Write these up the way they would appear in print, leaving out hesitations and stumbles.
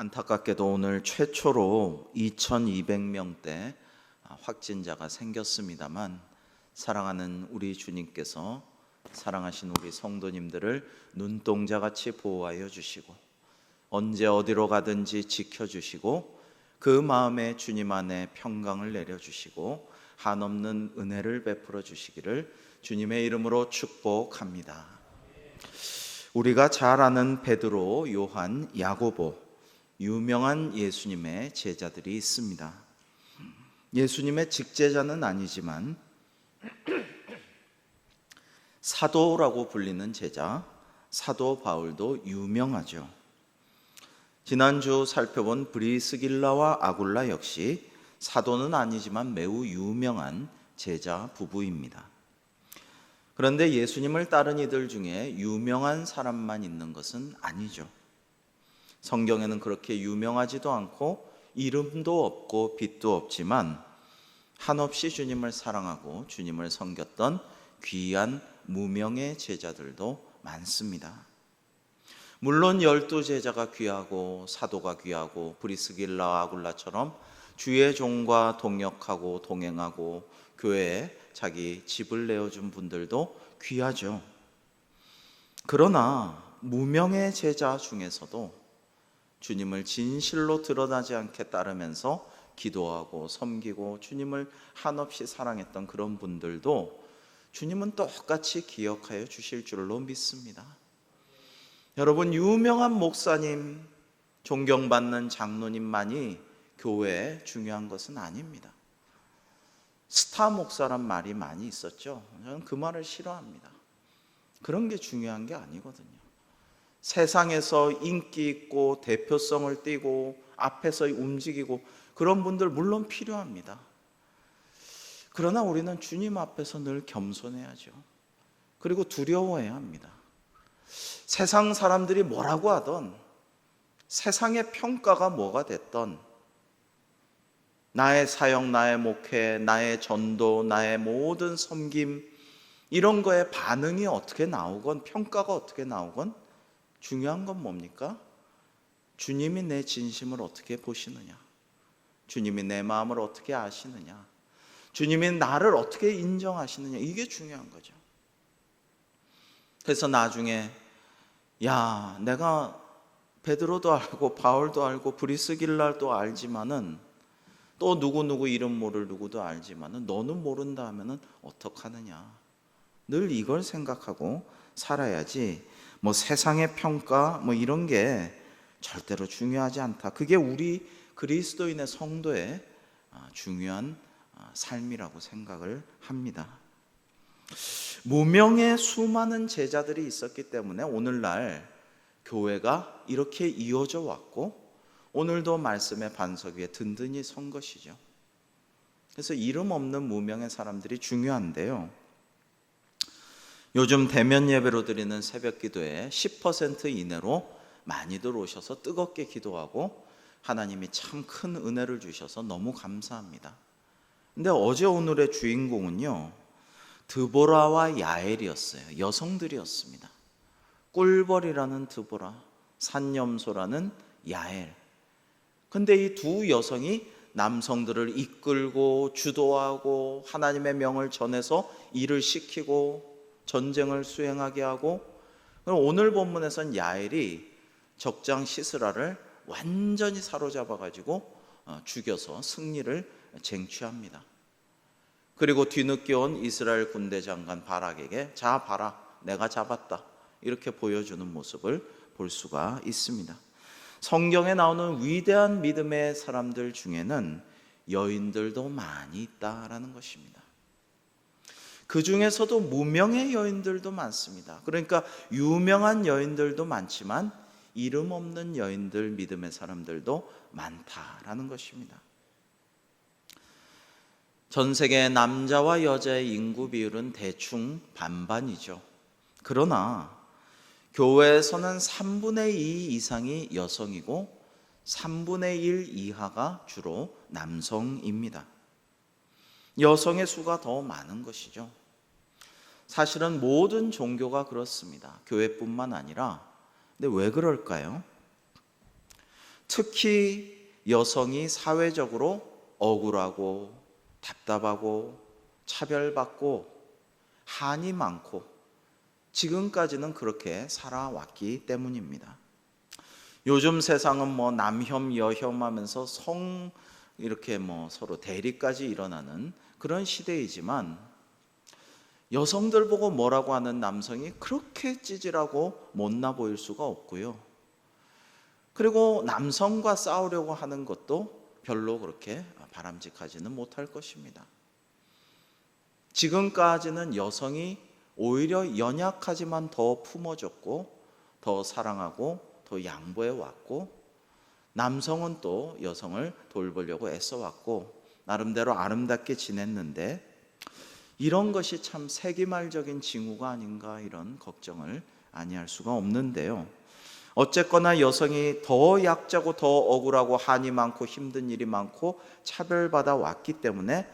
안타깝게도 오늘 최초로 2200명대 확진자가 생겼습니다만, 사랑하는 우리 주님께서 사랑하신 우리 성도님들을 눈동자같이 보호하여 주시고 언제 어디로 가든지 지켜주시고 그 마음에 주님 안에 평강을 내려주시고 한없는 은혜를 베풀어 주시기를 주님의 이름으로 축복합니다. 우리가 잘 아는 베드로, 요한, 야고보, 유명한 예수님의 제자들이 있습니다. 예수님의 직제자는 아니지만 사도라고 불리는 제자 사도 바울도 유명하죠. 지난주 살펴본 브리스길라와 아굴라 역시 사도는 아니지만 매우 유명한 제자 부부입니다. 그런데 예수님을 따른 이들 중에 유명한 사람만 있는 것은 아니죠. 성경에는 그렇게 유명하지도 않고 이름도 없고 빛도 없지만 한없이 주님을 사랑하고 주님을 섬겼던 귀한 무명의 제자들도 많습니다. 물론 12제자가 귀하고 사도가 귀하고 브리스길라, 아굴라처럼 주의 종과 동역하고 동행하고 교회에 자기 집을 내어준 분들도 귀하죠. 그러나 무명의 제자 중에서도 주님을 진실로 드러나지 않게 따르면서 기도하고 섬기고 주님을 한없이 사랑했던 그런 분들도 주님은 똑같이 기억하여 주실 줄로 믿습니다. 여러분, 유명한 목사님, 존경받는 장로님만이 교회에 중요한 것은 아닙니다. 스타 목사란 말이 많이 있었죠. 저는 그 말을 싫어합니다. 그런 게 중요한 게 아니거든요. 세상에서 인기 있고 대표성을 띠고 앞에서 움직이고 그런 분들 물론 필요합니다. 그러나 우리는 주님 앞에서 늘 겸손해야죠. 그리고 두려워해야 합니다. 세상 사람들이 뭐라고 하던, 세상의 평가가 뭐가 됐던, 나의 사역, 나의 목회, 나의 전도, 나의 모든 섬김, 이런 거에 반응이 어떻게 나오건 평가가 어떻게 나오건 중요한 건 뭡니까? 주님이 내 진심을 어떻게 보시느냐, 주님이 내 마음을 어떻게 아시느냐, 주님이 나를 어떻게 인정하시느냐, 이게 중요한 거죠. 그래서 나중에 내가 베드로도 알고 바울도 알고 브리스길라도 알지만은 또 누구 이름 모를 누구도 알지만은 너는 모른다 하면은 어떡하느냐, 늘 이걸 생각하고 살아야지 세상의 평가 이런 게 절대로 중요하지 않다. 그게 우리 그리스도인의 성도의 중요한 삶이라고 생각을 합니다. 무명의 수많은 제자들이 있었기 때문에 오늘날 교회가 이렇게 이어져 왔고 오늘도 말씀의 반석 위에 든든히 선 것이죠. 그래서 이름 없는 무명의 사람들이 중요한데요, 요즘 대면 예배로 드리는 새벽 기도에 10% 이내로 많이들 오셔서 뜨겁게 기도하고 하나님이 참 큰 은혜를 주셔서 너무 감사합니다. 근데 어제 오늘의 주인공은요, 드보라와 야엘이었어요. 여성들이었습니다. 꿀벌이라는 드보라, 산염소라는 야엘. 근데 이 두 여성이 남성들을 이끌고 주도하고 하나님의 명을 전해서 일을 시키고 전쟁을 수행하게 하고, 오늘 본문에서는 야엘이 적장 시스라를 완전히 사로잡아가지고 죽여서 승리를 쟁취합니다. 그리고 뒤늦게 온 이스라엘 군대 장관 바락에게 자 봐라, 내가 잡았다, 이렇게 보여주는 모습을 볼 수가 있습니다. 성경에 나오는 위대한 믿음의 사람들 중에는 여인들도 많이 있다라는 것입니다. 그 중에서도 무명의 여인들도 많습니다. 그러니까 유명한 여인들도 많지만 이름 없는 여인들, 믿음의 사람들도 많다라는 것입니다. 전 세계 남자와 여자의 인구 비율은 대충 반반이죠. 그러나 교회에서는 3분의 2 이상이 여성이고 3분의 1 이하가 주로 남성입니다. 여성의 수가 더 많은 것이죠. 사실은 모든 종교가 그렇습니다. 교회뿐만 아니라. 근데 왜 그럴까요? 특히 여성이 사회적으로 억울하고 답답하고 차별받고 한이 많고 지금까지는 그렇게 살아왔기 때문입니다. 요즘 세상은 남혐 여혐 하면서 이렇게 서로 대립까지 일어나는 그런 시대이지만 여성들 보고 뭐라고 하는 남성이 그렇게 찌질하고 못나 보일 수가 없고요. 그리고 남성과 싸우려고 하는 것도 별로 그렇게 바람직하지는 못할 것입니다. 지금까지는 여성이 오히려 연약하지만 더 품어줬고 더 사랑하고 더 양보해 왔고, 남성은 또 여성을 돌보려고 애써왔고 나름대로 아름답게 지냈는데, 이런 것이 참 세기말적인 징후가 아닌가, 이런 걱정을 아니할 수가 없는데요. 어쨌거나 여성이 더 약자고 더 억울하고 한이 많고 힘든 일이 많고 차별받아 왔기 때문에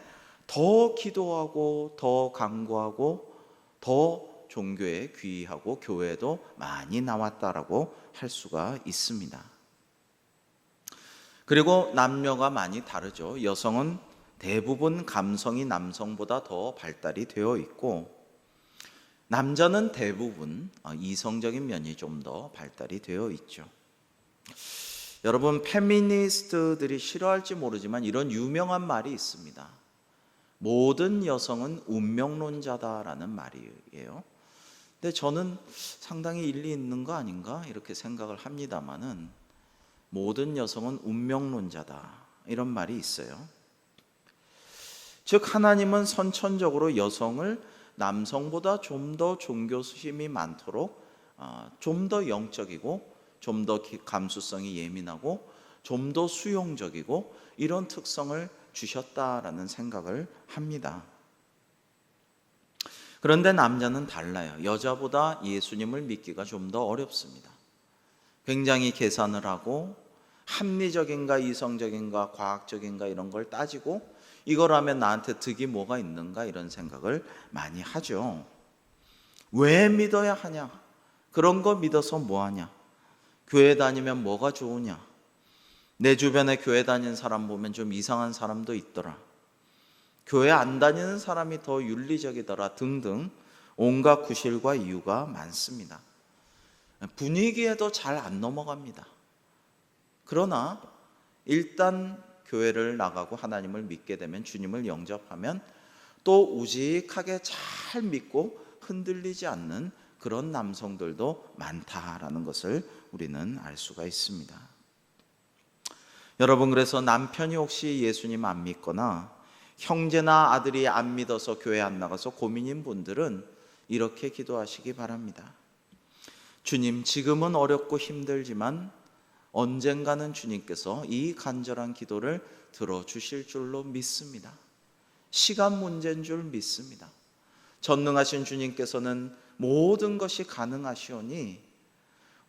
더 기도하고 더 간구하고 더 종교에 귀의하고 교회도 많이 나왔다라고 할 수가 있습니다. 그리고 남녀가 많이 다르죠. 여성은 대부분 감성이 남성보다 더 발달이 되어 있고, 남자는 대부분 이성적인 면이 좀 더 발달이 되어 있죠. 여러분, 페미니스트들이 싫어할지 모르지만 이런 유명한 말이 있습니다. 모든 여성은 운명론자다라는 말이에요. 근데 저는 상당히 일리 있는 거 아닌가 이렇게 생각을 합니다만은, 모든 여성은 운명론자다 이런 말이 있어요. 즉 하나님은 선천적으로 여성을 남성보다 좀 더 종교심이 많도록 좀 더 영적이고 좀 더 감수성이 예민하고 좀 더 수용적이고 이런 특성을 주셨다라는 생각을 합니다. 그런데 남자는 달라요. 여자보다 예수님을 믿기가 좀 더 어렵습니다. 굉장히 계산을 하고 합리적인가 이성적인가 과학적인가 이런 걸 따지고, 이걸 하면 나한테 득이 뭐가 있는가 이런 생각을 많이 하죠. 왜 믿어야 하냐? 그런 거 믿어서 뭐하냐? 교회 다니면 뭐가 좋으냐? 내 주변에 교회 다니는 사람 보면 좀 이상한 사람도 있더라. 교회 안 다니는 사람이 더 윤리적이더라 등등 온갖 구실과 이유가 많습니다. 분위기에도 잘 안 넘어갑니다. 그러나 일단 교회를 나가고 하나님을 믿게 되면, 주님을 영접하면 또 우직하게 잘 믿고 흔들리지 않는 그런 남성들도 많다라는 것을 우리는 알 수가 있습니다. 여러분, 그래서 남편이 혹시 예수님 안 믿거나 형제나 아들이 안 믿어서 교회 안 나가서 고민인 분들은 이렇게 기도하시기 바랍니다. 주님, 지금은 어렵고 힘들지만 언젠가는 주님께서 이 간절한 기도를 들어주실 줄로 믿습니다. 시간 문제인 줄 믿습니다. 전능하신 주님께서는 모든 것이 가능하시오니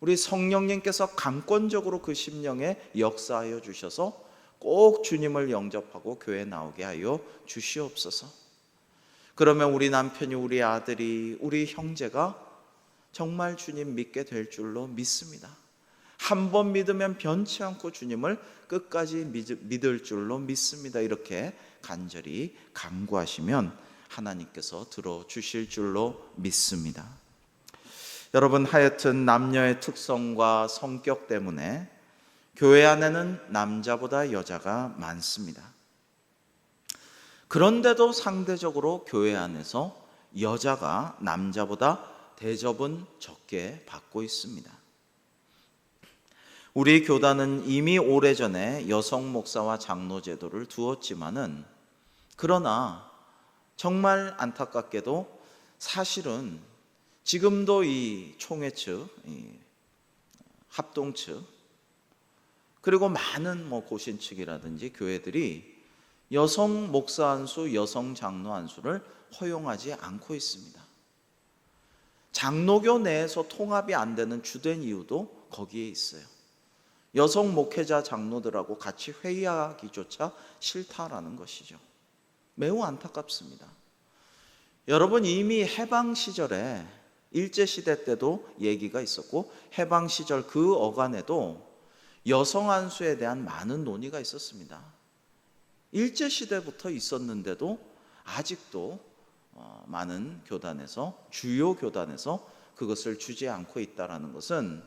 우리 성령님께서 강권적으로 그 심령에 역사하여 주셔서 꼭 주님을 영접하고 교회에 나오게 하여 주시옵소서. 그러면 우리 남편이, 우리 아들이, 우리 형제가 정말 주님 믿게 될 줄로 믿습니다. 한 번 믿으면 변치 않고 주님을 끝까지 믿을 줄로 믿습니다. 이렇게 간절히 간구하시면 하나님께서 들어주실 줄로 믿습니다. 여러분, 하여튼 남녀의 특성과 성격 때문에 교회 안에는 남자보다 여자가 많습니다. 그런데도 상대적으로 교회 안에서 여자가 남자보다 대접은 적게 받고 있습니다. 우리 교단은 이미 오래전에 여성 목사와 장로 제도를 두었지만은, 그러나 정말 안타깝게도 사실은 지금도 이 총회 측, 이 합동 측, 그리고 많은 고신 측이라든지 교회들이 여성 목사 안수, 여성 장로 안수를 허용하지 않고 있습니다. 장로교 내에서 통합이 안 되는 주된 이유도 거기에 있어요. 여성 목회자 장로들하고 같이 회의하기조차 싫다라는 것이죠. 매우 안타깝습니다. 여러분, 이미 해방 시절에 일제시대 때도 얘기가 있었고 해방 시절 그 어간에도 여성 안수에 대한 많은 논의가 있었습니다. 일제시대부터 있었는데도 아직도 많은 교단에서, 주요 교단에서 그것을 주지 않고 있다는 것은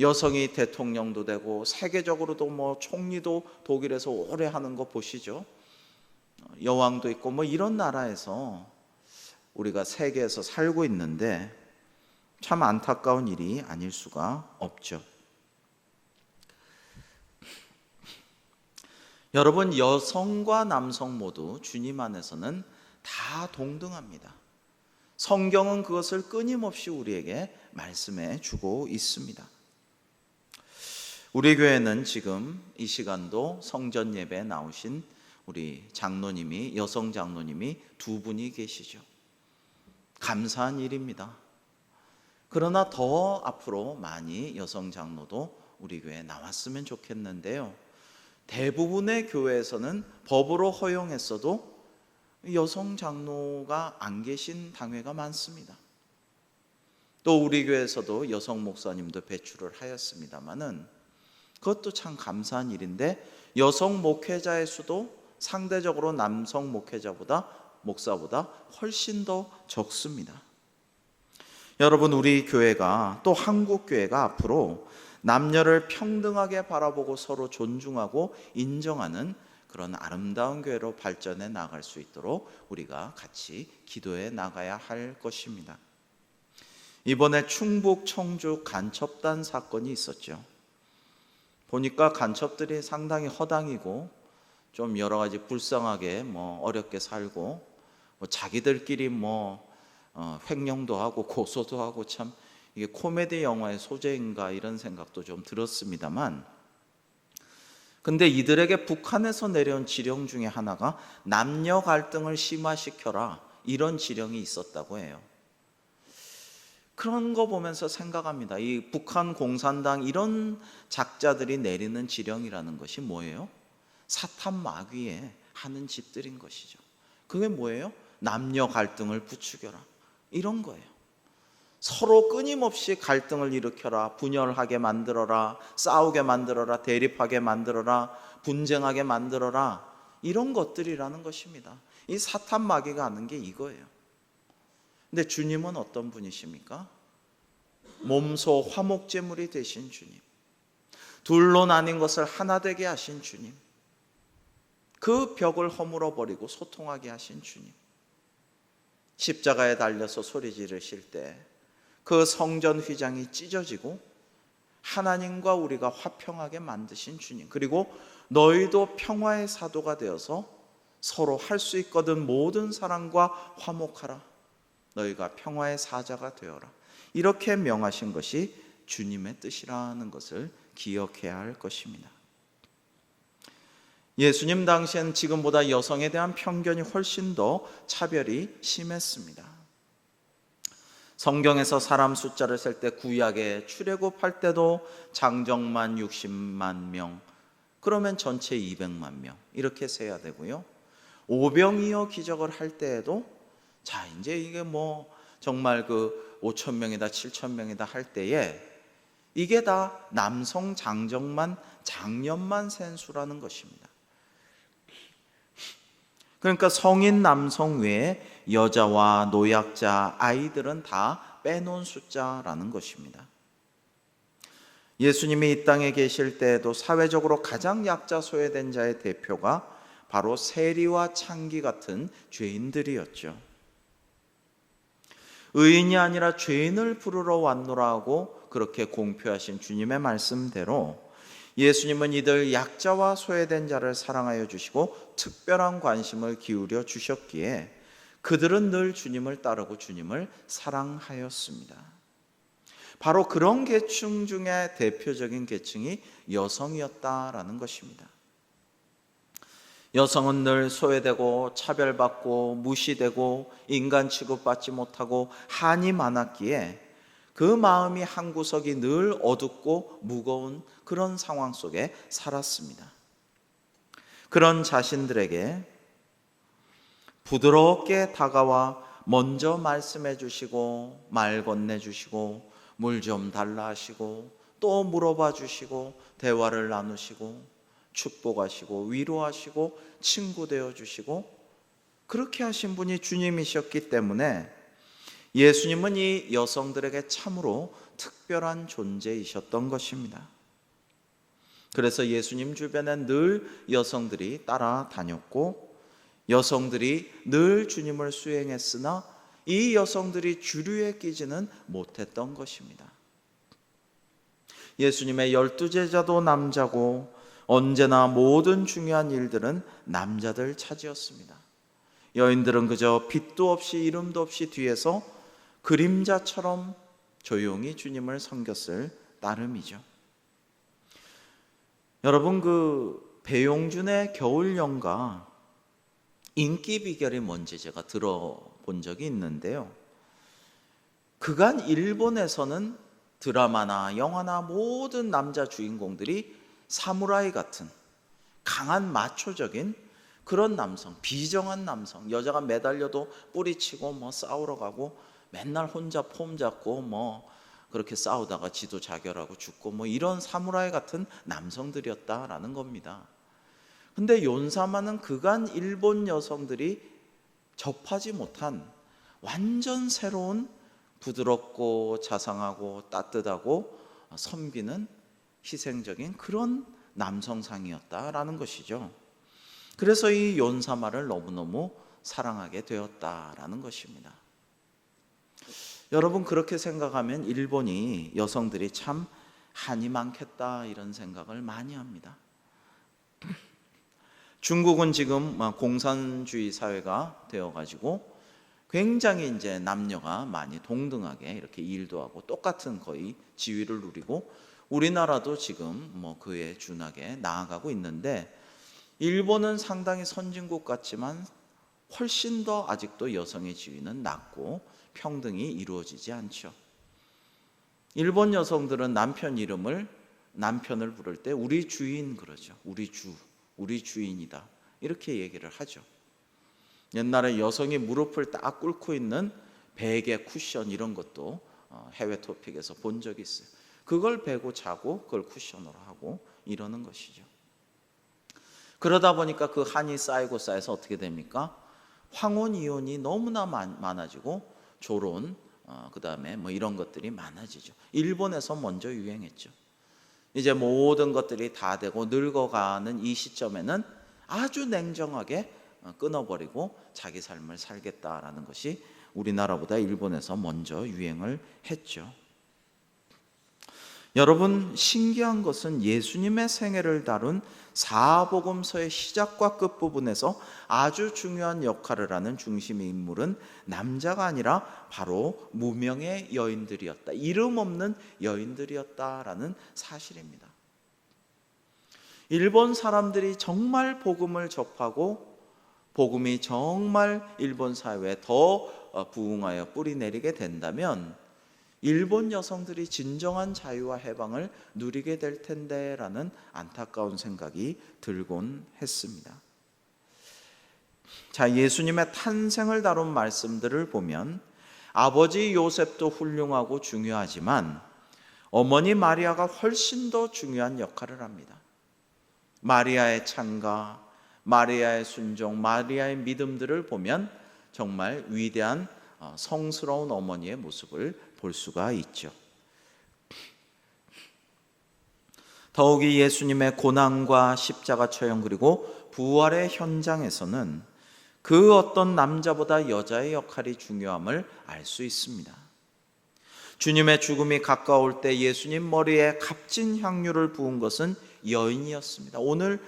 여성이 대통령도 되고 세계적으로도 총리도 독일에서 오래 하는 거 보시죠. 여왕도 있고 이런 나라에서 우리가 세계에서 살고 있는데 참 안타까운 일이 아닐 수가 없죠. 여러분, 여성과 남성 모두 주님 안에서는 다 동등합니다. 성경은 그것을 끊임없이 우리에게 말씀해 주고 있습니다. 우리 교회는 지금 이 시간도 성전 예배에 나오신 우리 장로님이, 여성 장로님이 두 분이 계시죠. 감사한 일입니다. 그러나 더 앞으로 많이 여성 장로도 우리 교회에 나왔으면 좋겠는데요. 대부분의 교회에서는 법으로 허용했어도 여성 장로가 안 계신 당회가 많습니다. 또 우리 교회에서도 여성 목사님도 배출을 하였습니다마는 그것도 참 감사한 일인데 여성 목회자의 수도 상대적으로 남성 목사보다 훨씬 더 적습니다. 여러분, 우리 교회가, 또 한국 교회가 앞으로 남녀를 평등하게 바라보고 서로 존중하고 인정하는 그런 아름다운 교회로 발전해 나갈 수 있도록 우리가 같이 기도해 나가야 할 것입니다. 이번에 충북 청주 간첩단 사건이 있었죠. 보니까 간첩들이 상당히 허당이고 좀 여러 가지 불쌍하게 어렵게 살고 자기들끼리 횡령도 하고 고소도 하고 참 이게 코미디 영화의 소재인가 이런 생각도 좀 들었습니다만, 근데 이들에게 북한에서 내려온 지령 중에 하나가 남녀 갈등을 심화시켜라, 이런 지령이 있었다고 해요. 그런 거 보면서 생각합니다. 이 북한 공산당 이런 작자들이 내리는 지령이라는 것이 뭐예요? 사탄 마귀에 하는 짓들인 것이죠. 그게 뭐예요? 남녀 갈등을 부추겨라, 이런 거예요. 서로 끊임없이 갈등을 일으켜라, 분열하게 만들어라, 싸우게 만들어라, 대립하게 만들어라, 분쟁하게 만들어라, 이런 것들이라는 것입니다. 이 사탄 마귀가 하는 게 이거예요. 근데 주님은 어떤 분이십니까? 몸소 화목제물이 되신 주님, 둘로 나뉜 것을 하나 되게 하신 주님, 그 벽을 허물어 버리고 소통하게 하신 주님, 십자가에 달려서 소리 지르실 때 그 성전 휘장이 찢어지고 하나님과 우리가 화평하게 만드신 주님, 그리고 너희도 평화의 사도가 되어서 서로 할 수 있거든 모든 사람과 화목하라, 너희가 평화의 사자가 되어라, 이렇게 명하신 것이 주님의 뜻이라는 것을 기억해야 할 것입니다. 예수님 당시엔 지금보다 여성에 대한 편견이 훨씬 더 차별이 심했습니다. 성경에서 사람 숫자를 셀 때 구약에 출애굽할 때도 장정만 60만 명, 그러면 전체 200만 명 이렇게 세야 되고요. 오병이어 기적을 할 때에도 자 이제 이게 정말 5,000명이다 7,000명이다 할 때에 이게 다 남성 장년만 센 수라는 것입니다. 그러니까 성인 남성 외에 여자와 노약자, 아이들은 다 빼놓은 숫자라는 것입니다. 예수님이 이 땅에 계실 때에도 사회적으로 가장 약자 소외된 자의 대표가 바로 세리와 창기 같은 죄인들이었죠. 의인이 아니라 죄인을 부르러 왔노라 하고 그렇게 공표하신 주님의 말씀대로 예수님은 이들 약자와 소외된 자를 사랑하여 주시고 특별한 관심을 기울여 주셨기에 그들은 늘 주님을 따르고 주님을 사랑하였습니다. 바로 그런 계층 중에 대표적인 계층이 여성이었다라는 것입니다. 여성은 늘 소외되고 차별받고 무시되고 인간 취급받지 못하고 한이 많았기에 그 마음이 한 구석이 늘 어둡고 무거운 그런 상황 속에 살았습니다. 그런 자신들에게 부드럽게 다가와 먼저 말씀해 주시고 말 건네 주시고 물 좀 달라 하시고 또 물어봐 주시고 대화를 나누시고 축복하시고 위로하시고 친구 되어 주시고 그렇게 하신 분이 주님이셨기 때문에 예수님은 이 여성들에게 참으로 특별한 존재이셨던 것입니다. 그래서 예수님 주변에 늘 여성들이 따라다녔고 여성들이 늘 주님을 수행했으나 이 여성들이 주류에 끼지는 못했던 것입니다. 예수님의 12제자도 남자고 언제나 모든 중요한 일들은 남자들 차지였습니다. 여인들은 그저 빛도 없이 이름도 없이 뒤에서 그림자처럼 조용히 주님을 섬겼을 따름이죠. 여러분, 그 배용준의 겨울연가 인기 비결이 뭔지 제가 들어본 적이 있는데요. 그간 일본에서는 드라마나 영화나 모든 남자 주인공들이 사무라이 같은 강한 마초적인 그런 남성, 비정한 남성, 여자가 매달려도 뿌리치고 싸우러 가고 맨날 혼자 폼 잡고 그렇게 싸우다가 지도 자결하고 죽고 이런 사무라이 같은 남성들이었다라는 겁니다. 근데 욘사마는 그간 일본 여성들이 접하지 못한 완전 새로운 부드럽고 자상하고 따뜻하고 섬기는 희생적인 그런 남성상이었다라는 것이죠. 그래서 이 욘사마를 너무너무 사랑하게 되었다라는 것입니다. 여러분, 그렇게 생각하면 일본이 여성들이 참 한이 많겠다 이런 생각을 많이 합니다. 중국은 지금 공산주의 사회가 되어가지고 굉장히 이제 남녀가 많이 동등하게 이렇게 일도 하고 똑같은 거의 지위를 누리고 우리나라도 지금 그에 준하게 나아가고 있는데 일본은 상당히 선진국 같지만 훨씬 더 아직도 여성의 지위는 낮고 평등이 이루어지지 않죠. 일본 여성들은 남편을 부를 때 우리 주인 그러죠. 우리 주인이다 이렇게 얘기를 하죠. 옛날에 여성이 무릎을 딱 꿇고 있는 베개 쿠션 이런 것도 해외 토픽에서 본 적이 있어요. 그걸 베고 자고 그걸 쿠션으로 하고 이러는 것이죠. 그러다 보니까 그 한이 쌓여서 어떻게 됩니까? 황혼 이혼이 너무나 많아지고 조론 그다음에 이런 것들이 많아지죠. 일본에서 먼저 유행했죠. 이제 모든 것들이 다 되고 늙어가는 이 시점에는 아주 냉정하게 끊어버리고 자기 삶을 살겠다라는 것이 우리나라보다 일본에서 먼저 유행을 했죠. 여러분, 신기한 것은 예수님의 생애를 다룬 사복음서의 시작과 끝부분에서 아주 중요한 역할을 하는 중심의 인물은 남자가 아니라 바로 무명의 여인들이었다. 이름 없는 여인들이었다라는 사실입니다. 일본 사람들이 정말 복음을 접하고 복음이 정말 일본 사회에 더 부흥하여 뿌리 내리게 된다면 일본 여성들이 진정한 자유와 해방을 누리게 될 텐데라는 안타까운 생각이 들곤 했습니다. 자, 예수님의 탄생을 다룬 말씀들을 보면 아버지 요셉도 훌륭하고 중요하지만 어머니 마리아가 훨씬 더 중요한 역할을 합니다. 마리아의 찬가, 마리아의 순종, 마리아의 믿음들을 보면 정말 위대한 성스러운 어머니의 모습을 볼 수가 있죠. 더욱이 예수님의 고난과 십자가 처형 그리고 부활의 현장에서는 그 어떤 남자보다 여자의 역할이 중요함을 알 수 있습니다. 주님의 죽음이 가까울 때 예수님 머리에 값진 향유를 부은 것은 여인이었습니다. 오늘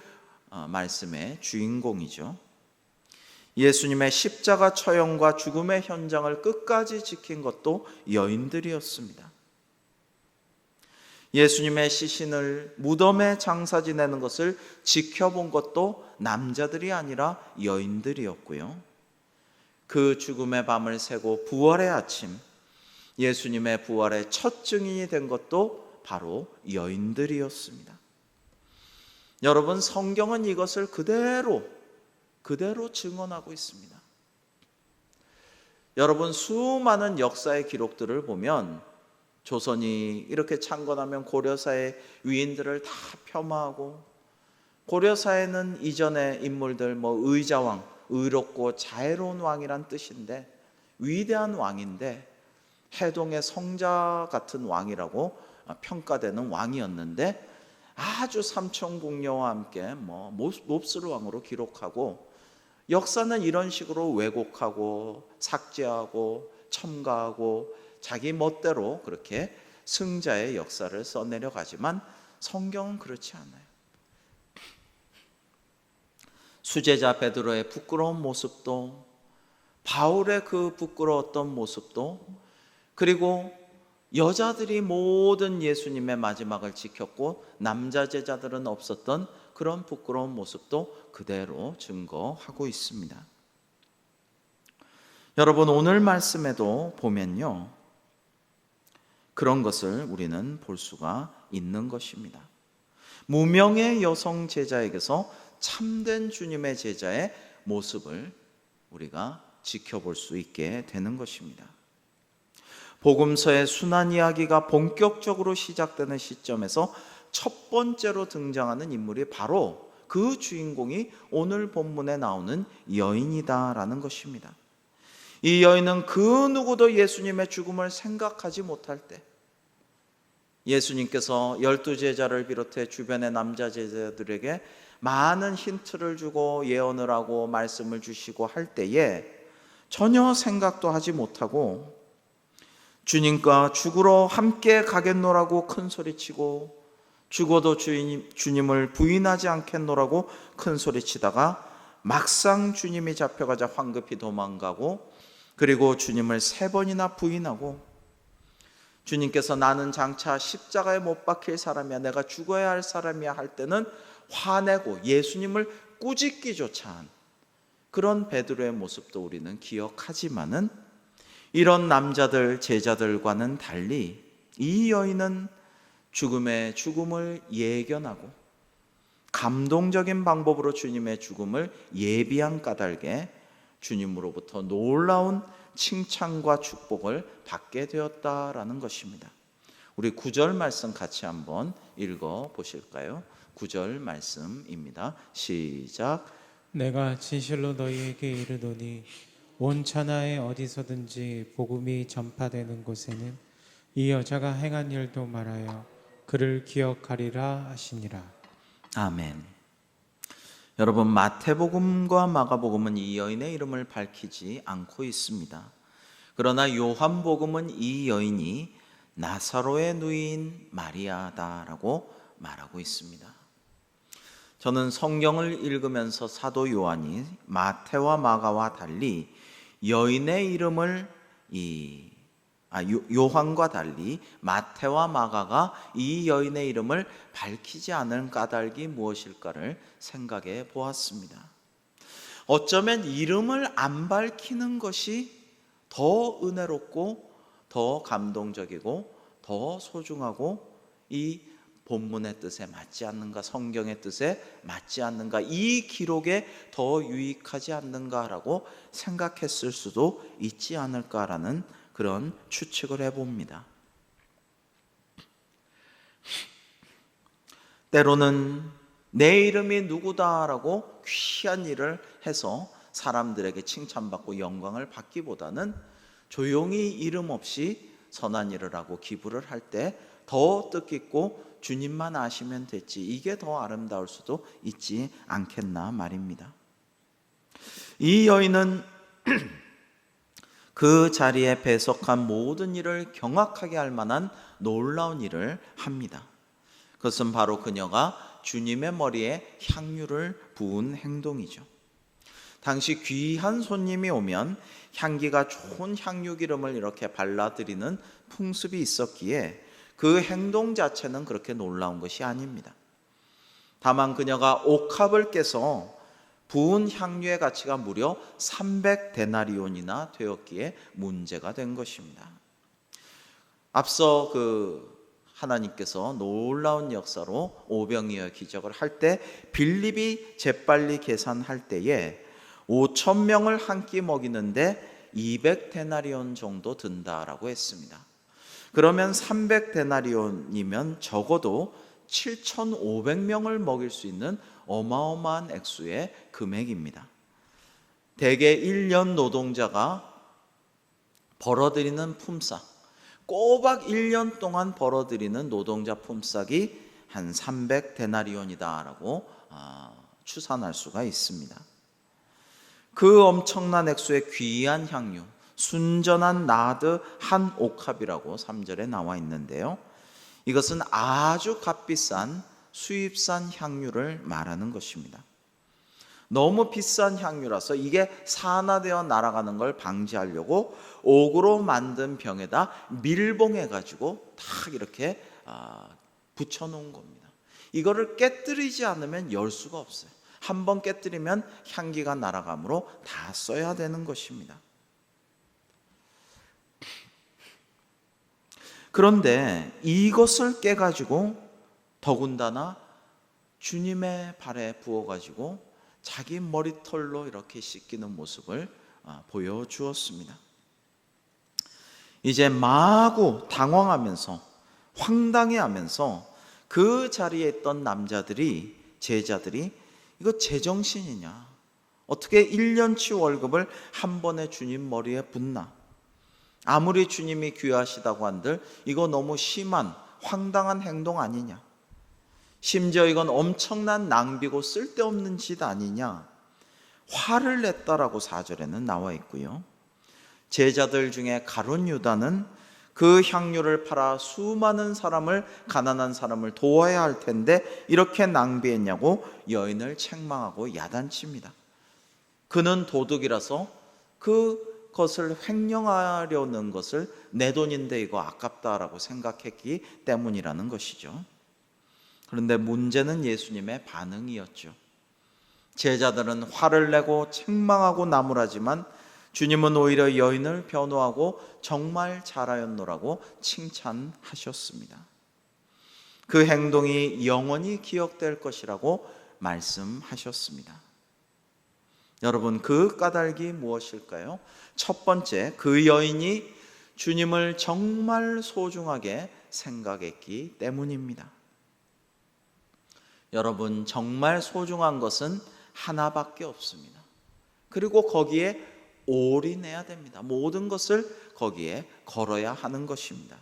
말씀의 주인공이죠. 예수님의 십자가 처형과 죽음의 현장을 끝까지 지킨 것도 여인들이었습니다. 예수님의 시신을 무덤에 장사 지내는 것을 지켜본 것도 남자들이 아니라 여인들이었고요. 그 죽음의 밤을 새고 부활의 아침, 예수님의 부활의 첫 증인이 된 것도 바로 여인들이었습니다. 여러분, 성경은 이것을 그대로 증언하고 있습니다. 여러분, 수많은 역사의 기록들을 보면 조선이 이렇게 창건하면 고려사의 위인들을 다 폄하하고, 고려사에는 이전의 인물들 의자왕, 의롭고 자애로운 왕이란 뜻인데 위대한 왕인데 해동의 성자 같은 왕이라고 평가되는 왕이었는데 아주 삼천궁녀와 함께 몹쓸 왕으로 기록하고, 역사는 이런 식으로 왜곡하고 삭제하고 첨가하고 자기 멋대로 그렇게 승자의 역사를 써내려가지만 성경은 그렇지 않아요. 수제자 베드로의 부끄러운 모습도, 바울의 그 부끄러웠던 모습도, 그리고 여자들이 모든 예수님의 마지막을 지켰고 남자 제자들은 없었던 그런 부끄러운 모습도 그대로 증거하고 있습니다. 여러분, 오늘 말씀에도 보면요, 그런 것을 우리는 볼 수가 있는 것입니다. 무명의 여성 제자에게서 참된 주님의 제자의 모습을 우리가 지켜볼 수 있게 되는 것입니다. 복음서의 순환 이야기가 본격적으로 시작되는 시점에서 첫 번째로 등장하는 인물이 바로 그 주인공이 오늘 본문에 나오는 여인이다라는 것입니다. 이 여인은 그 누구도 예수님의 죽음을 생각하지 못할 때, 예수님께서 12제자를 비롯해 주변의 남자 제자들에게 많은 힌트를 주고 예언을 하고 말씀을 주시고 할 때에 전혀 생각도 하지 못하고 주님과 죽으러 함께 가겠노라고 큰 소리치고, 죽어도 주님을 부인하지 않겠노라고 큰 소리치다가 막상 주님이 잡혀가자 황급히 도망가고, 그리고 주님을 3번이나 부인하고, 주님께서 나는 장차 십자가에 못 박힐 사람이야, 내가 죽어야 할 사람이야 할 때는 화내고 예수님을 꾸짖기조차 한 그런 베드로의 모습도 우리는 기억하지만은, 이런 남자들 제자들과는 달리 이 여인은 죽음을 예견하고 감동적인 방법으로 주님의 죽음을 예비한 까닭에 주님으로부터 놀라운 칭찬과 축복을 받게 되었다라는 것입니다. 우리 9절 말씀 같이 한번 읽어 보실까요? 9절 말씀입니다. 시작. 내가 진실로 너희에게 이르노니 온 천하에 어디서든지 복음이 전파되는 곳에는 이 여자가 행한 일도 말하여 그를 기억하리라 하시니라. 아멘. 여러분, 마태복음과 마가복음은 이 여인의 이름을 밝히지 않고 있습니다. 그러나 요한복음은 이 여인이 나사로의 누이인 마리아다라고 말하고 있습니다. 저는 성경을 읽으면서 사도 요한이 마태와 마가와 달리 여인의 이름을 요한과 달리 마태와 마가가 이 여인의 이름을 밝히지 않은 까닭이 무엇일까를 생각해 보았습니다. 어쩌면 이름을 안 밝히는 것이 더 은혜롭고 더 감동적이고 더 소중하고 이 본문의 뜻에 맞지 않는가, 성경의 뜻에 맞지 않는가, 이 기록에 더 유익하지 않는가라고 생각했을 수도 있지 않을까라는 그런 추측을 해봅니다. 때로는 내 이름이 누구다라고 귀한 일을 해서 사람들에게 칭찬받고 영광을 받기보다는 조용히 이름 없이 선한 일을 하고 기부를 할 때 더 뜻깊고 주님만 아시면 됐지, 이게 더 아름다울 수도 있지 않겠나 말입니다. 이 여인은 그 자리에 배석한 모든 일을 경악하게 할 만한 놀라운 일을 합니다. 그것은 바로 그녀가 주님의 머리에 향유를 부은 행동이죠. 당시 귀한 손님이 오면 향기가 좋은 향유 기름을 이렇게 발라드리는 풍습이 있었기에 그 행동 자체는 그렇게 놀라운 것이 아닙니다. 다만 그녀가 옥합을 깨서 부은 향유의 가치가 무려 300데나리온이나 되었기에 문제가 된 것입니다. 앞서 하나님께서 놀라운 역사로 오병이어 기적을 할 때 빌립이 재빨리 계산할 때에 5,000명을 한 끼 먹이는데 200데나리온 정도 든다라고 했습니다. 그러면 300데나리온이면 적어도 7,500명을 먹일 수 있는 어마어마한 액수의 금액입니다. 대개 1년 노동자가 벌어들이는 품삯, 꼬박 1년 동안 벌어들이는 노동자 품삯이 한 300데나리온이다라고 추산할 수가 있습니다. 그 엄청난 액수의 귀한 향유, 순전한 나드 한 옥합이라고 3절에 나와 있는데요, 이것은 아주 값비싼 수입산 향유를 말하는 것입니다. 너무 비싼 향유라서 이게 산화되어 날아가는 걸 방지하려고 옥으로 만든 병에다 밀봉해 가지고 딱 이렇게 붙여놓은 겁니다. 이거를 깨뜨리지 않으면 열 수가 없어요. 한번 깨뜨리면 향기가 날아가므로 다 써야 되는 것입니다. 그런데 이것을 깨가지고 더군다나 주님의 발에 부어가지고 자기 머리털로 이렇게 씻기는 모습을 보여주었습니다. 이제 마구 당황하면서 황당해하면서 그 자리에 있던 남자들이, 제자들이 이거 제정신이냐, 어떻게 1년치 월급을 한 번에 주님 머리에 붓나, 아무리 주님이 귀하시다고 한들 이거 너무 심한 황당한 행동 아니냐, 심지어 이건 엄청난 낭비고 쓸데없는 짓 아니냐, 화를 냈다라고 4절에는 나와 있고요. 제자들 중에 가룟 유다는 그 향유를 팔아 수많은 사람을, 가난한 사람을 도와야 할 텐데 이렇게 낭비했냐고 여인을 책망하고 야단칩니다. 그는 도둑이라서 그것을 횡령하려는 것을 내 돈인데 이거 아깝다라고 생각했기 때문이라는 것이죠. 그런데 문제는 예수님의 반응이었죠. 제자들은 화를 내고 책망하고 나무라지만 주님은 오히려 여인을 변호하고 정말 잘하였노라고 칭찬하셨습니다. 그 행동이 영원히 기억될 것이라고 말씀하셨습니다. 여러분, 그 까닭이 무엇일까요? 첫 번째, 그 여인이 주님을 정말 소중하게 생각했기 때문입니다. 여러분, 정말 소중한 것은 하나밖에 없습니다. 그리고 거기에 올인해야 됩니다. 모든 것을 거기에 걸어야 하는 것입니다.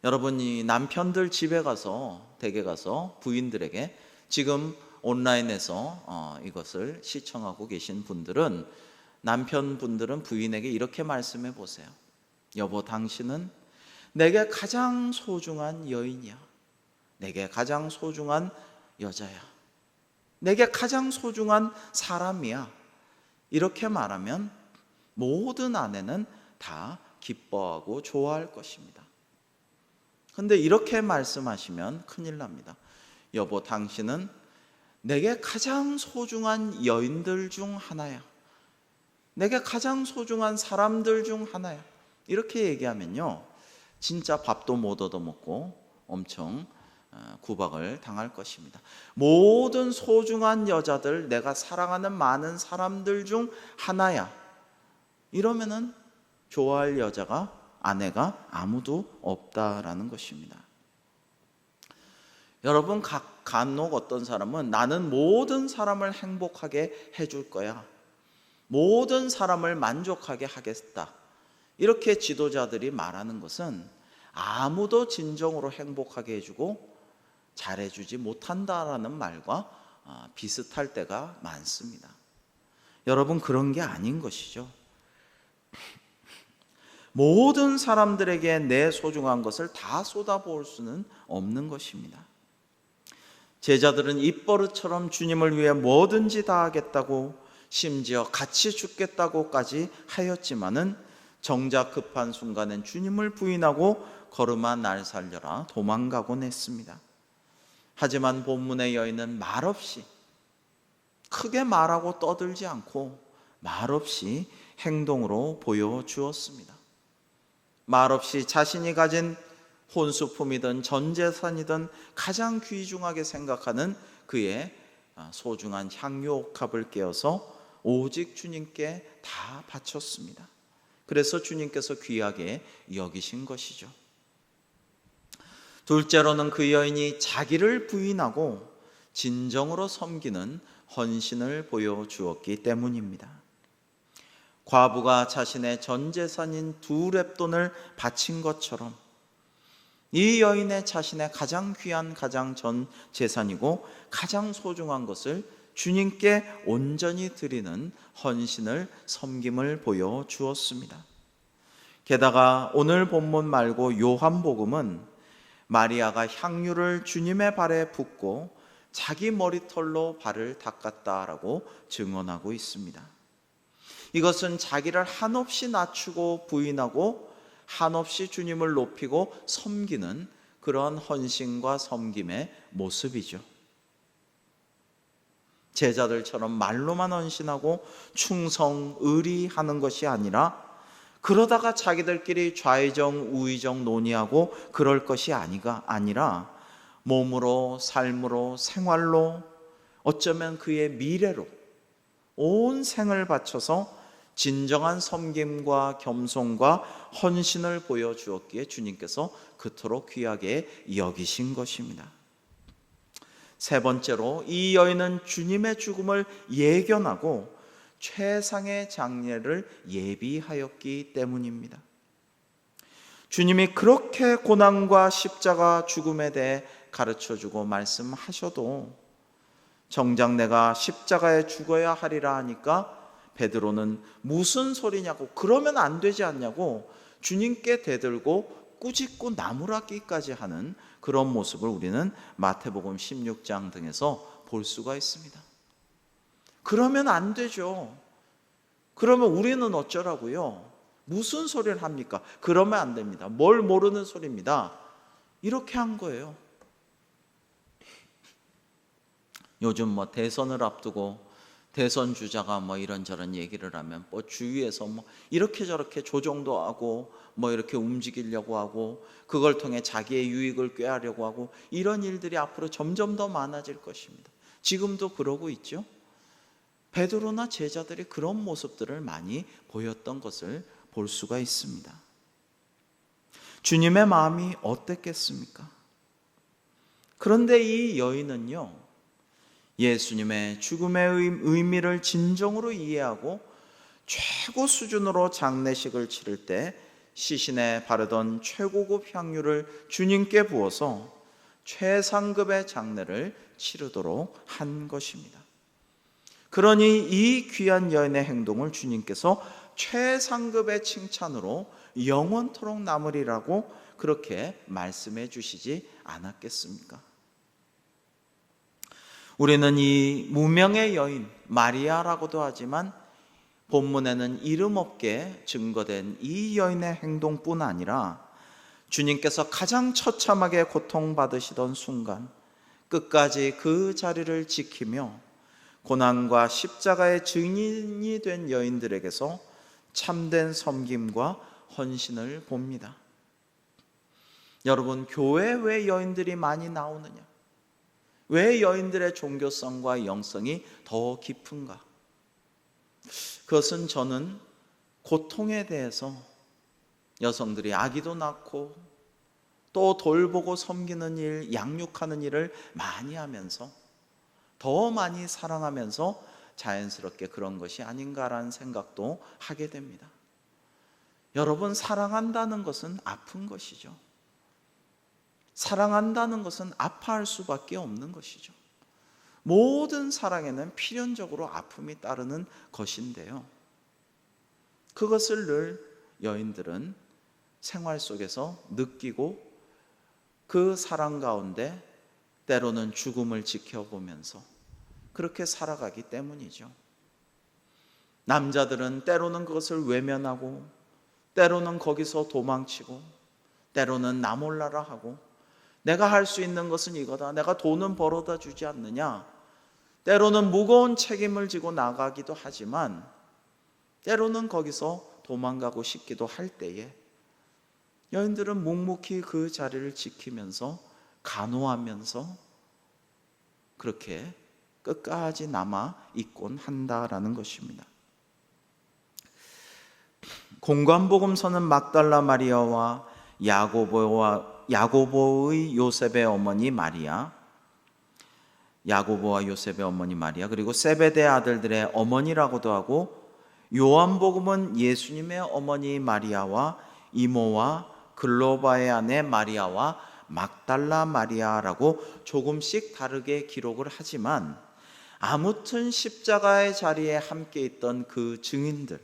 여러분이 남편들 집에 가서, 댁에 가서 부인들에게, 지금 온라인에서 이것을 시청하고 계신 분들은, 남편분들은 부인에게 이렇게 말씀해 보세요. 여보, 당신은 내게 가장 소중한 여인이야. 내게 가장 소중한 여자야. 내게 가장 소중한 사람이야. 이렇게 말하면 모든 아내는 다 기뻐하고 좋아할 것입니다. 그런데 이렇게 말씀하시면 큰일 납니다. 여보, 당신은 내게 가장 소중한 여인들 중 하나야. 내게 가장 소중한 사람들 중 하나야. 이렇게 얘기하면요, 진짜 밥도 못 얻어먹고 엄청 구박을 당할 것입니다. 모든 소중한 여자들, 내가 사랑하는 많은 사람들 중 하나야. 이러면은 좋아할 여자가, 아내가 아무도 없다라는 것입니다. 여러분, 간혹 어떤 사람은 나는 모든 사람을 행복하게 해줄 거야, 모든 사람을 만족하게 하겠다, 이렇게 지도자들이 말하는 것은 아무도 진정으로 행복하게 해주고 잘해주지 못한다라는 말과 비슷할 때가 많습니다. 여러분, 그런 게 아닌 것이죠. 모든 사람들에게 내 소중한 것을 다 쏟아부을 수는 없는 것입니다. 제자들은 입버릇처럼 주님을 위해 뭐든지 다 하겠다고, 심지어 같이 죽겠다고까지 하였지만은 정작 급한 순간엔 주님을 부인하고 걸음아 날 살려라 도망가곤 했습니다. 하지만 본문의 여인은 말없이, 크게 말하고 떠들지 않고 말없이 행동으로 보여주었습니다. 말없이 자신이 가진 혼수품이든 전재산이든 가장 귀중하게 생각하는 그의 소중한 향유 옥합을 깨어서 오직 주님께 다 바쳤습니다. 그래서 주님께서 귀하게 여기신 것이죠. 둘째로는 그 여인이 자기를 부인하고 진정으로 섬기는 헌신을 보여주었기 때문입니다. 과부가 자신의 전 재산인 2렙돈을 바친 것처럼 이 여인의 자신의 가장 귀한 가장 전 재산이고 가장 소중한 것을 주님께 온전히 드리는 헌신을 섬김을 보여주었습니다. 게다가 오늘 본문 말고 요한복음은 마리아가 향유를 주님의 발에 붓고 자기 머리털로 발을 닦았다라고 증언하고 있습니다. 이것은 자기를 한없이 낮추고 부인하고 한없이 주님을 높이고 섬기는 그런 헌신과 섬김의 모습이죠. 제자들처럼 말로만 헌신하고 충성, 의리하는 것이 아니라 그러다가 자기들끼리 좌의정, 우의정 논의하고 그럴 것이 아니라 몸으로, 삶으로, 생활로, 어쩌면 그의 미래로 온 생을 바쳐서 진정한 섬김과 겸손과 헌신을 보여주었기에 주님께서 그토록 귀하게 여기신 것입니다. 세 번째로 이 여인은 주님의 죽음을 예견하고 최상의 장례를 예비하였기 때문입니다. 주님이 그렇게 고난과 십자가 죽음에 대해 가르쳐주고 말씀하셔도 정작 내가 십자가에 죽어야 하리라 하니까 베드로는 무슨 소리냐고, 그러면 안 되지 않냐고 주님께 대들고 꾸짖고 나무라기까지 하는 그런 모습을 우리는 마태복음 16장 등에서 볼 수가 있습니다. 그러면 안 되죠. 그러면 우리는 어쩌라고요? 무슨 소리를 합니까? 그러면 안 됩니다. 뭘 모르는 소리입니다. 이렇게 한 거예요. 요즘 대선을 앞두고 대선 주자가 이런저런 얘기를 하면 주위에서 이렇게 저렇게 조종도 하고 이렇게 움직이려고 하고 그걸 통해 자기의 유익을 꾀하려고 하고 이런 일들이 앞으로 점점 더 많아질 것입니다. 지금도 그러고 있죠. 베드로나 제자들이 그런 모습들을 많이 보였던 것을 볼 수가 있습니다. 주님의 마음이 어땠겠습니까? 그런데 이 여인은요, 예수님의 죽음의 의미를 진정으로 이해하고 최고 수준으로 장례식을 치를 때 시신에 바르던 최고급 향유를 주님께 부어서 최상급의 장례를 치르도록 한 것입니다. 그러니 이 귀한 여인의 행동을 주님께서 최상급의 칭찬으로 영원토록 남으리라고 그렇게 말씀해 주시지 않았겠습니까? 우리는 이 무명의 여인 마리아라고도 하지만 본문에는 이름 없게 증거된 이 여인의 행동뿐 아니라 주님께서 가장 처참하게 고통받으시던 순간 끝까지 그 자리를 지키며 고난과 십자가의 증인이 된 여인들에게서 참된 섬김과 헌신을 봅니다. 여러분, 교회에 왜 여인들이 많이 나오느냐? 왜 여인들의 종교성과 영성이 더 깊은가? 그것은 저는 고통에 대해서 여성들이 아기도 낳고 또 돌보고 섬기는 일, 양육하는 일을 많이 하면서 더 많이 사랑하면서 자연스럽게 그런 것이 아닌가라는 생각도 하게 됩니다. 여러분, 사랑한다는 것은 아픈 것이죠. 사랑한다는 것은 아파할 수밖에 없는 것이죠. 모든 사랑에는 필연적으로 아픔이 따르는 것인데요, 그것을 늘 여인들은 생활 속에서 느끼고 그 사랑 가운데 때로는 죽음을 지켜보면서 그렇게 살아가기 때문이죠. 남자들은 때로는 그것을 외면하고 때로는 거기서 도망치고 때로는 나 몰라라 하고 내가 할 수 있는 것은 이거다, 내가 돈은 벌어다 주지 않느냐, 때로는 무거운 책임을 지고 나가기도 하지만 때로는 거기서 도망가고 싶기도 할 때에 여인들은 묵묵히 그 자리를 지키면서 간호하면서 그렇게 끝까지 남아 있곤 한다라는 것입니다. 공관복음서는 mag달라 마리아와 야고보의 요셉의 어머니 마리아, 야고보와 요셉의 어머니 마리아, 그리고 세베대 아들들의 어머니라고도 하고, 요한복음은 예수님의 어머니 마리아와 이모와 글로바의 아내 마리아와 mag달라 마리아라고 조금씩 다르게 기록을 하지만, 아무튼 십자가의 자리에 함께 있던 그 증인들,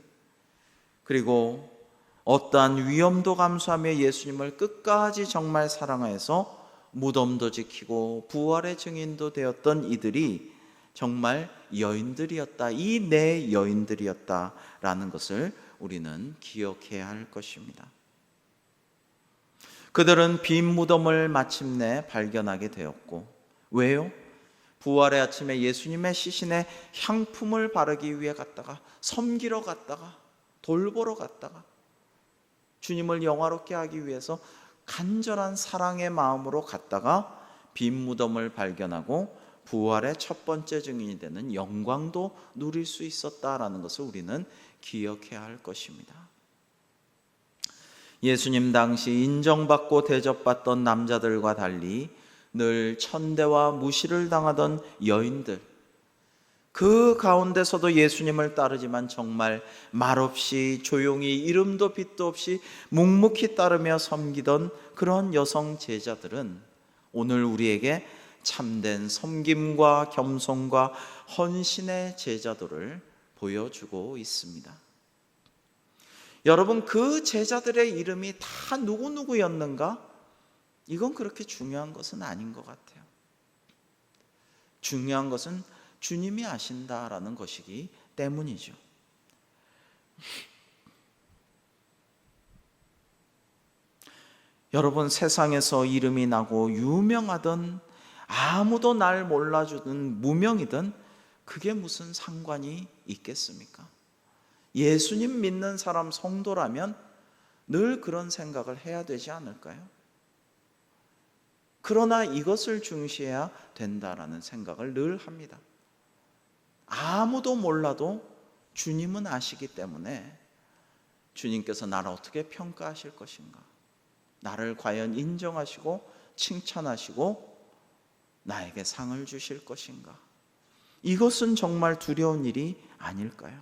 그리고 어떠한 위험도 감수하며 예수님을 끝까지 정말 사랑하여서 무덤도 지키고 부활의 증인도 되었던 이들이 정말 여인들이었다, 이 네 여인들이었다라는 것을 우리는 기억해야 할 것입니다. 그들은 빈 무덤을 마침내 발견하게 되었고, 왜요? 부활의 아침에 예수님의 시신에 향품을 바르기 위해 갔다가, 섬기러 갔다가, 돌보러 갔다가, 주님을 영화롭게 하기 위해서 간절한 사랑의 마음으로 갔다가 빈 무덤을 발견하고 부활의 첫 번째 증인이 되는 영광도 누릴 수 있었다라는 것을 우리는 기억해야 할 것입니다. 예수님 당시 인정받고 대접받던 남자들과 달리 늘 천대와 무시를 당하던 여인들, 그 가운데서도 예수님을 따르지만 정말 말없이 조용히 이름도 빛도 없이 묵묵히 따르며 섬기던 그런 여성 제자들은 오늘 우리에게 참된 섬김과 겸손과 헌신의 제자도를 보여주고 있습니다. 여러분, 그 제자들의 이름이 다 누구누구였는가? 이건 그렇게 중요한 것은 아닌 것 같아요. 중요한 것은 주님이 아신다라는 것이기 때문이죠. 여러분, 세상에서 이름이 나고 유명하던, 아무도 날 몰라주든 무명이든 그게 무슨 상관이 있겠습니까? 예수님 믿는 사람 성도라면 늘 그런 생각을 해야 되지 않을까요? 그러나 이것을 중시해야 된다라는 생각을 늘 합니다. 아무도 몰라도 주님은 아시기 때문에 주님께서 나를 어떻게 평가하실 것인가, 나를 과연 인정하시고 칭찬하시고 나에게 상을 주실 것인가, 이것은 정말 두려운 일이 아닐까요?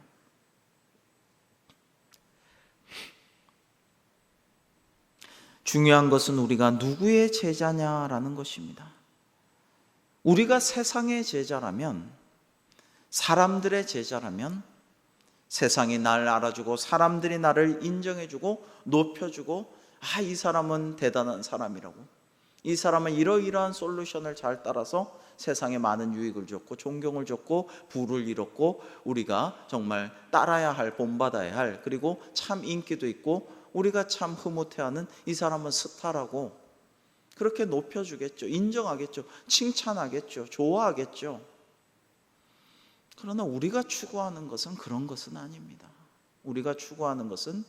중요한 것은 우리가 누구의 제자냐라는 것입니다. 우리가 세상의 제자라면, 사람들의 제자라면 세상이 날 알아주고 사람들이 나를 인정해주고 높여주고, 아, 이 사람은 대단한 사람이라고, 이 사람은 이러이러한 솔루션을 잘 따라서 세상에 많은 유익을 줬고 존경을 줬고 부를 이뤘고 우리가 정말 따라야 할, 본받아야 할, 그리고 참 인기도 있고 우리가 참 흐뭇해하는 이 사람은 스타라고 그렇게 높여주겠죠. 인정하겠죠. 칭찬하겠죠. 좋아하겠죠. 그러나 우리가 추구하는 것은 그런 것은 아닙니다. 우리가 추구하는 것은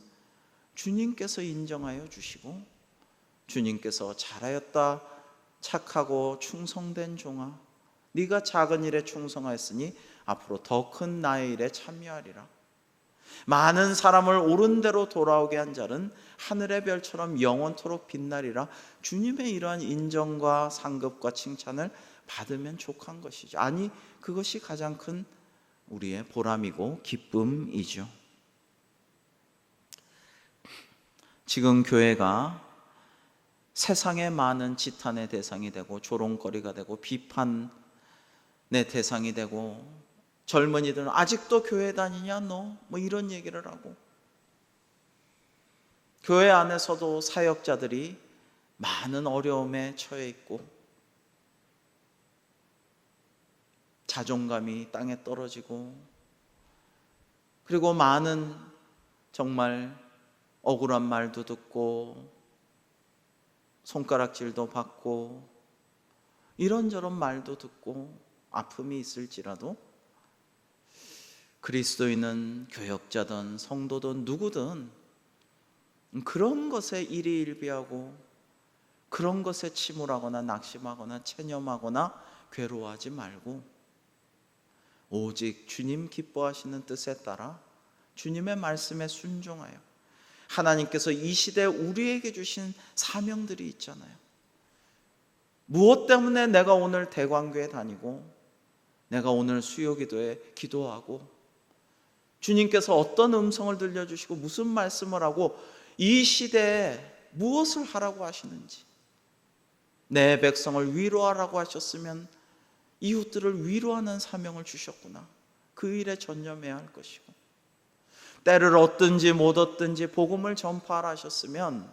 주님께서 인정하여 주시고, 주님께서 잘하였다, 착하고 충성된 종아, 네가 작은 일에 충성하였으니 앞으로 더 큰 나의 일에 참여하리라. 많은 사람을 옳은 대로 돌아오게 한 자는 하늘의 별처럼 영원토록 빛나리라. 주님의 이러한 인정과 상급과 칭찬을 받으면 족한 것이죠. 아니, 그것이 가장 큰 우리의 보람이고 기쁨이죠. 지금 교회가 세상의 많은 지탄의 대상이 되고 조롱거리가 되고 비판의 대상이 되고, 젊은이들은 아직도 교회 다니냐 너? 뭐 이런 얘기를 하고, 교회 안에서도 사역자들이 많은 어려움에 처해 있고 자존감이 땅에 떨어지고, 그리고 많은 정말 억울한 말도 듣고 손가락질도 받고 이런저런 말도 듣고 아픔이 있을지라도 그리스도인은 교역자든 성도든 누구든 그런 것에 일희일비하고 그런 것에 침울하거나 낙심하거나 체념하거나 괴로워하지 말고 오직 주님 기뻐하시는 뜻에 따라 주님의 말씀에 순종하여 하나님께서 이 시대에 우리에게 주신 사명들이 있잖아요. 무엇 때문에 내가 오늘 대광교회 다니고 내가 오늘 수요기도에 기도하고 주님께서 어떤 음성을 들려주시고 무슨 말씀을 하고 이 시대에 무엇을 하라고 하시는지, 내 백성을 위로하라고 하셨으면 이웃들을 위로하는 사명을 주셨구나, 그 일에 전념해야 할 것이고, 때를 얻든지 못 얻든지 복음을 전파하라 하셨으면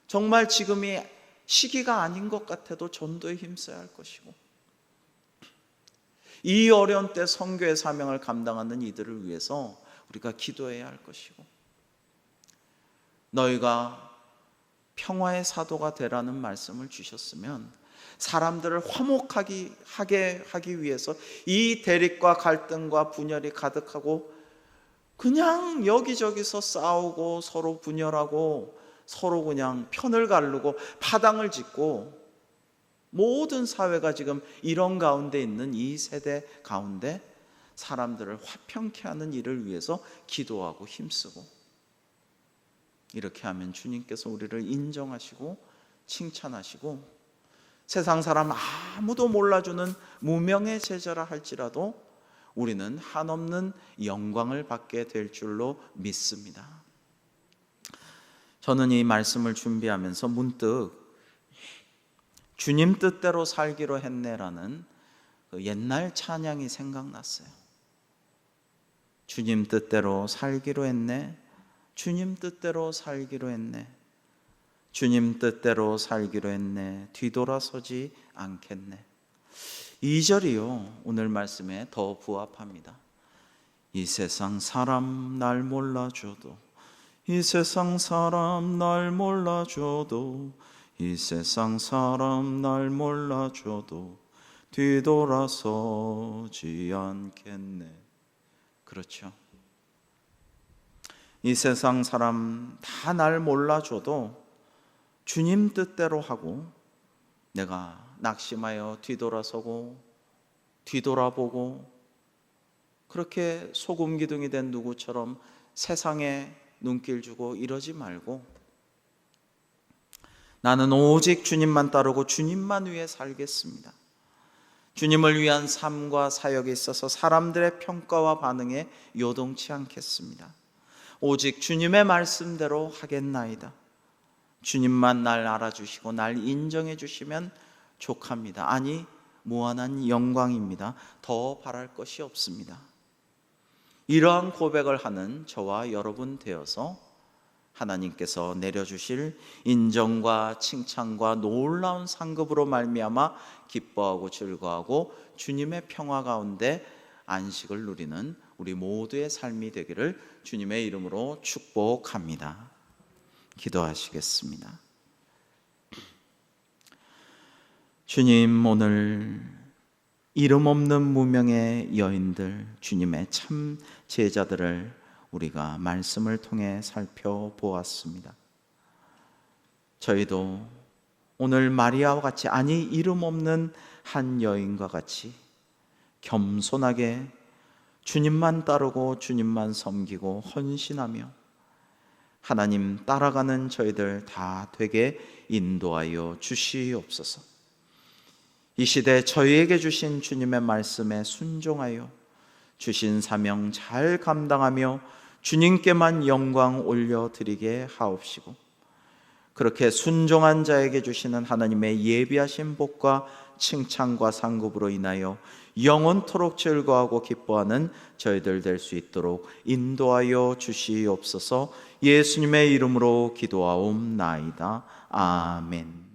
정말 지금이 시기가 아닌 것 같아도 전도에 힘써야 할 것이고, 이 어려운 때 선교의 사명을 감당하는 이들을 위해서 우리가 기도해야 할 것이고, 너희가 평화의 사도가 되라는 말씀을 주셨으면 사람들을 화목하게 하기 위해서 이 대립과 갈등과 분열이 가득하고 그냥 여기저기서 싸우고 서로 분열하고 서로 그냥 편을 가르고 파당을 짓고, 모든 사회가 지금 이런 가운데 있는 이 세대 가운데 사람들을 화평케 하는 일을 위해서 기도하고 힘쓰고, 이렇게 하면 주님께서 우리를 인정하시고 칭찬하시고 세상 사람 아무도 몰라주는 무명의 제자라 할지라도 우리는 한없는 영광을 받게 될 줄로 믿습니다. 저는 이 말씀을 준비하면서 문득 주님 뜻대로 살기로 했네라는 그 옛날 찬양이 생각났어요. 주님 뜻대로 살기로 했네, 주님 뜻대로 살기로 했네, 주님 뜻대로 살기로 했네, 뒤돌아서지 않겠네. 2절이요 오늘 말씀에 더 부합합니다. 이 세상 사람 날 몰라줘도, 이 세상 사람 날 몰라줘도, 이 세상 사람 날 몰라줘도 뒤돌아서지 않겠네. 그렇죠. 이 세상 사람 다 날 몰라줘도 주님 뜻대로 하고 내가 낙심하여 뒤돌아서고 뒤돌아보고 그렇게 소금 기둥이 된 누구처럼 세상에 눈길 주고 이러지 말고, 나는 오직 주님만 따르고 주님만 위해 살겠습니다. 주님을 위한 삶과 사역에 있어서 사람들의 평가와 반응에 요동치 않겠습니다. 오직 주님의 말씀대로 하겠나이다. 주님만 날 알아주시고 날 인정해 주시면 족합니다. 아니 무한한 영광입니다. 더 바랄 것이 없습니다. 이러한 고백을 하는 저와 여러분 되어서 하나님께서 내려주실 인정과 칭찬과 놀라운 상급으로 말미암아 기뻐하고 즐거워하고 주님의 평화 가운데 안식을 누리는 우리 모두의 삶이 되기를 주님의 이름으로 축복합니다. 기도하시겠습니다. 주님, 오늘 이름 없는 무명의 여인들, 주님의 참 제자들을 우리가 말씀을 통해 살펴보았습니다. 저희도 오늘 마리아와 같이, 아니 이름 없는 한 여인과 같이 겸손하게 주님만 따르고 주님만 섬기고 헌신하며 하나님 따라가는 저희들 다 되게 인도하여 주시옵소서. 이 시대 저희에게 주신 주님의 말씀에 순종하여 주신 사명 잘 감당하며 주님께만 영광 올려드리게 하옵시고, 그렇게 순종한 자에게 주시는 하나님의 예비하신 복과 칭찬과 상급으로 인하여 영원토록 즐거워하고 기뻐하는 저희들 될 수 있도록 인도하여 주시옵소서. 예수님의 이름으로 기도하옵나이다. 아멘.